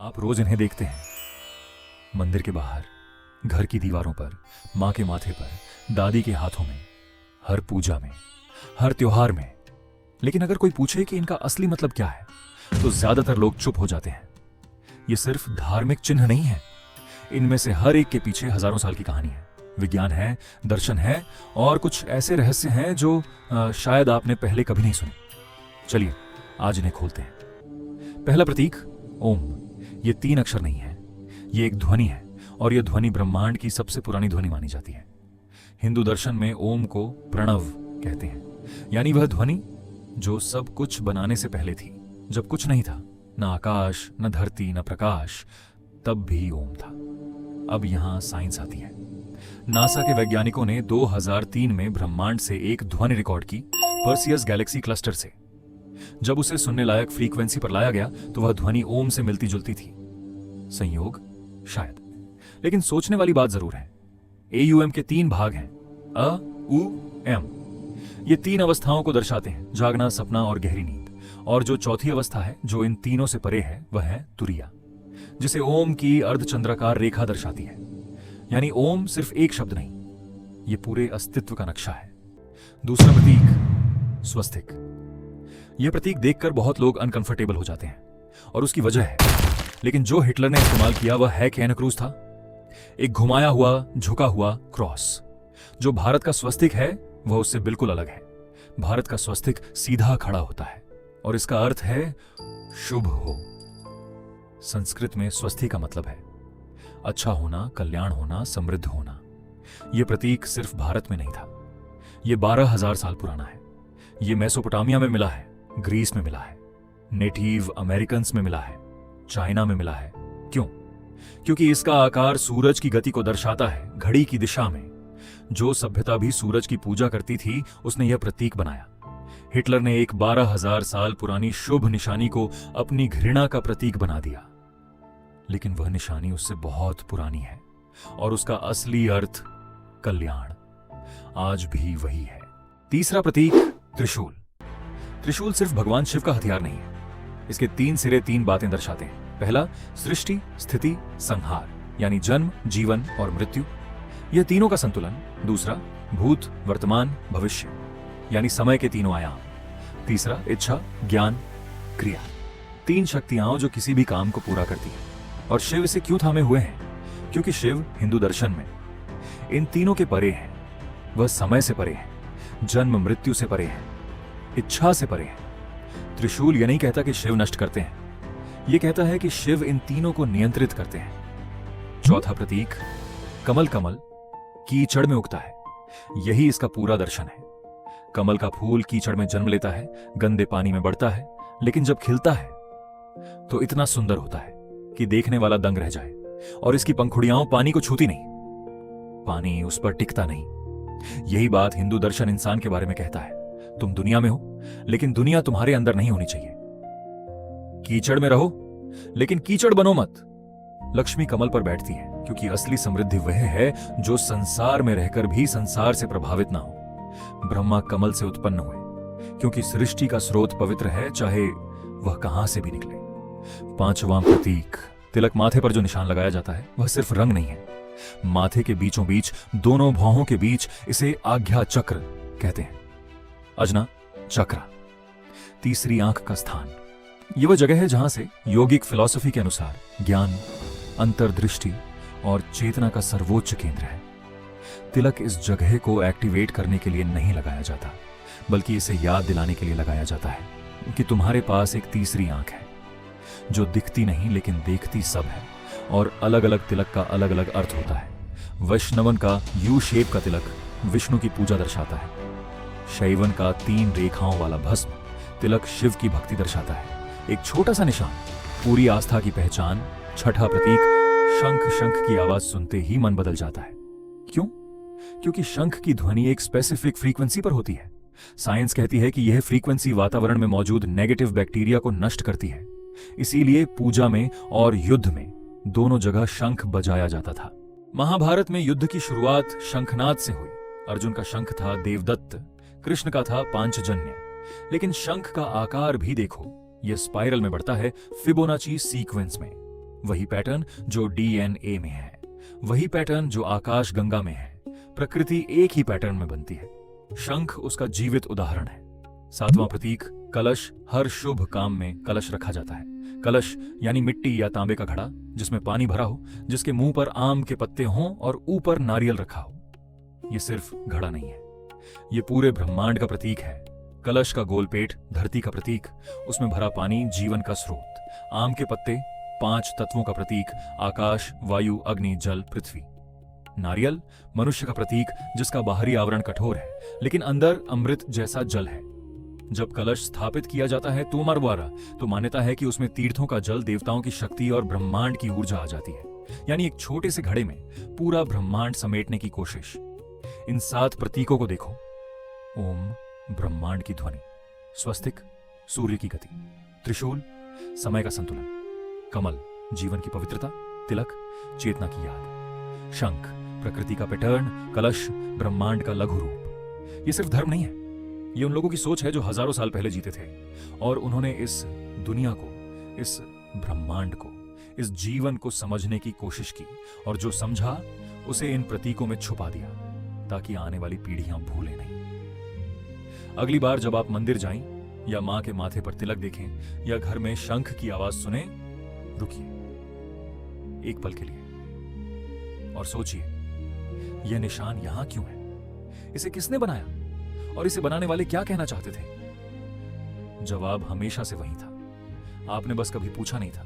आप रोज इन्हें देखते हैं, मंदिर के बाहर, घर की दीवारों पर, माँ के माथे पर, दादी के हाथों में, हर पूजा में, हर त्योहार में। लेकिन अगर कोई पूछे कि इनका असली मतलब क्या है, तो ज्यादातर लोग चुप हो जाते हैं। ये सिर्फ धार्मिक चिन्ह नहीं है, इनमें से हर एक के पीछे हजारों साल की कहानी है, विज्ञान है, दर्शन है और कुछ ऐसे रहस्य हैं जो शायद आपने पहले कभी नहीं सुने। चलिए आज इन्हें खोलते हैं। पहला प्रतीक ओम। ये 3 अक्षर नहीं है, ये एक ध्वनि है और यह ध्वनि ब्रह्मांड की सबसे पुरानी ध्वनि मानी जाती है। हिंदू दर्शन में ओम को प्रणव कहते हैं, यानी वह ध्वनि जो सब कुछ बनाने से पहले थी, जब कुछ नहीं था, न आकाश, न धरती, न प्रकाश, तब भी ओम था। अब यहां साइंस आती है। नासा के वैज्ञानिकों ने 2003 में ब्रह्मांड से एक ध्वनि रिकॉर्ड की, पर्सियस गैलेक्सी क्लस्टर से। जब उसे सुनने लायक फ्रीक्वेंसी पर लाया गया तो वह ध्वनि ओम से मिलती जुलती थी। संयोग? शायद। लेकिन सोचने वाली बात जरूर है। AUM के 3 भाग हैं, अ, उ, एम। ये 3 अवस्थाओं को दर्शाते हैं, जागना, सपना और गहरी नींद। और जो चौथी अवस्था है जो इन तीनों से परे है, वह है तुरिया, जिसे ओम की अर्धचंद्राकार रेखा दर्शाती है। यानी ओम सिर्फ एक शब्द नहीं, यह पूरे अस्तित्व का नक्शा है। दूसरा प्रतीक स्वस्तिक। यह प्रतीक देखकर बहुत लोग अनकंफर्टेबल हो जाते हैं और उसकी वजह है। लेकिन जो हिटलर ने इस्तेमाल किया वह है कैन क्रूज था, एक घुमाया हुआ, झुका हुआ क्रॉस। जो भारत का स्वस्तिक है वह उससे बिल्कुल अलग है। भारत का स्वस्तिक सीधा खड़ा होता है और इसका अर्थ है शुभ हो। संस्कृत में स्वस्ति का मतलब है अच्छा होना, कल्याण होना, समृद्ध होना। यह प्रतीक सिर्फ भारत में नहीं था, यह 12,000 साल पुराना है। यह मेसोपोटामिया में मिला है, ग्रीस में मिला है, नेटिव अमेरिकन्स में मिला है, चाइना में मिला है। क्यों? क्योंकि इसका आकार सूरज की गति को दर्शाता है, घड़ी की दिशा में। जो सभ्यता भी सूरज की पूजा करती थी उसने यह प्रतीक बनाया। हिटलर ने एक 12,000 साल पुरानी शुभ निशानी को अपनी घृणा का प्रतीक बना दिया। लेकिन वह निशानी उससे बहुत पुरानी है और उसका असली अर्थ कल्याण आज भी वही है। तीसरा प्रतीक त्रिशूल। त्रिशूल सिर्फ भगवान शिव का हथियार नहीं है, इसके 3 सिरे 3 बातें दर्शाते हैं। पहला, सृष्टि, स्थिति, संहार, यानी जन्म, जीवन और मृत्यु, यह तीनों का संतुलन। दूसरा, भूत, वर्तमान, भविष्य, यानी समय के तीनों आयाम। तीसरा, इच्छा, ज्ञान, क्रिया। 3 शक्तियां जो किसी भी काम को पूरा करती है। और शिव इसे क्यों थामे हुए हैं? क्योंकि शिव हिंदू दर्शन में इन तीनों के परे है। वह समय से परे है, जन्म मृत्यु से परे है, इच्छा से परे है। त्रिशूल यह नहीं कहता कि शिव नष्ट करते हैं, यह कहता है कि शिव इन तीनों को नियंत्रित करते हैं। चौथा प्रतीक कमल। कमल कीचड़ में उगता है, यही इसका पूरा दर्शन है। कमल का फूल कीचड़ में जन्म लेता है, गंदे पानी में बढ़ता है, लेकिन जब खिलता है तो इतना सुंदर होता है कि देखने वाला दंग रह जाए। और इसकी पंखुड़ियां पानी को छूती नहीं, पानी उस पर टिकता नहीं। यही बात हिंदू दर्शन इंसान के बारे में कहता है। तुम दुनिया में हो, लेकिन दुनिया तुम्हारे अंदर नहीं होनी चाहिए। कीचड़ में रहो, लेकिन कीचड़ बनो मत। लक्ष्मी कमल पर बैठती है, क्योंकि असली समृद्धि वह है जो संसार में रहकर भी संसार से प्रभावित ना हो। ब्रह्मा कमल से उत्पन्न हुए, क्योंकि सृष्टि का स्रोत पवित्र है, चाहे वह कहां से भी निकले। 5वां प्रतीक तिलक। माथे पर जो निशान लगाया जाता है वह सिर्फ रंग नहीं है, माथे के बीचों बीच, दोनों भौहों के बीच इसे आज्ञा चक्र कहते हैं। अजना चक्र, तीसरी आंख का स्थान। यह वह जगह है जहां से योगिक फिलॉसफी के अनुसार ज्ञान, अंतर्दृष्टि और चेतना का सर्वोच्च केंद्र है। तिलक इस जगह को एक्टिवेट करने के लिए नहीं लगाया जाता, बल्कि इसे याद दिलाने के लिए लगाया जाता है कि तुम्हारे पास एक तीसरी आंख है जो दिखती नहीं लेकिन देखती सब है। और अलग अलग तिलक का अलग अलग अर्थ होता है। वैष्णवन का यू शेप का तिलक विष्णु की पूजा दर्शाता है। शैवन का 3 रेखाओं वाला भस्म तिलक शिव की भक्ति दर्शाता है। एक छोटा सा निशान पूरी आस्था की पहचान। छठा प्रतीक शंख। शंख की आवाज सुनते ही मन बदल जाता है। क्यों? क्योंकि शंख की ध्वनि एक स्पेसिफिक फ्रीक्वेंसी पर होती है। साइंस कहती है कि यह फ्रीक्वेंसी वातावरण में मौजूद नेगेटिव बैक्टीरिया को नष्ट करती है। इसीलिए पूजा में और युद्ध में दोनों जगह शंख बजाया जाता था। महाभारत में युद्ध की शुरुआत शंखनाद से हुई। अर्जुन का शंख था देवदत्त, कृष्ण का था पांचजन्य। लेकिन शंख का आकार भी देखो, यह स्पाइरल में बढ़ता है, फिबोनाची सीक्वेंस में। वही पैटर्न जो डीएनए में है, वही पैटर्न जो आकाश गंगा में है। प्रकृति एक ही पैटर्न में बनती है। शंख उसका जीवित उदाहरण है। 7वां प्रतीक कलश। हर शुभ काम में कलश रखा जाता है। कलश यानी मिट्टी या तांबे का घड़ा जिसमें पानी भरा हो, जिसके मुंह पर आम के पत्ते हों और ऊपर नारियल रखा हो। यह सिर्फ घड़ा नहीं है, यह पूरे ब्रह्मांड का प्रतीक है। कलश का गोल पेट धरती का प्रतीक, उसमें भरा पानी जीवन का स्रोत। आम के पत्ते 5 तत्वों का प्रतीक, आकाश, वायु, अग्नि, जल, पृथ्वी। नारियल मनुष्य का प्रतीक, जिसका बाहरी आवरण कठोर है लेकिन अंदर अमृत जैसा जल है। जब कलश स्थापित किया जाता है तोमर द्वारा, तो मान्यता है कि उसमें तीर्थों का जल, देवताओं की शक्ति और ब्रह्मांड की ऊर्जा आ जाती है। यानी एक छोटे से घड़े में पूरा ब्रह्मांड समेटने की कोशिश। इन 7 प्रतीकों को देखो। ओम ब्रह्मांड की ध्वनि, स्वस्तिक सूर्य की गति, त्रिशूल समय का संतुलन, कमल जीवन की पवित्रता, तिलक चेतना की याद, शंख प्रकृति का पैटर्न, कलश ब्रह्मांड का लघु रूप। ये सिर्फ धर्म नहीं है, ये उन लोगों की सोच है जो हजारों साल पहले जीते थे और उन्होंने इस दुनिया को, इस ब्रह्मांड को, इस जीवन को समझने की कोशिश की और जो समझा उसे इन प्रतीकों में छुपा दिया ताकि आने वाली पीढ़ियां भूलें नहीं। अगली बार जब आप मंदिर जाएं या मां के माथे पर तिलक देखें या घर में शंख की आवाज सुने, रुकिए एक पल के लिए और सोचिए, यह निशान यहां क्यों है? इसे किसने बनाया और इसे बनाने वाले क्या कहना चाहते थे? जवाब हमेशा से वही था, आपने बस कभी पूछा नहीं था।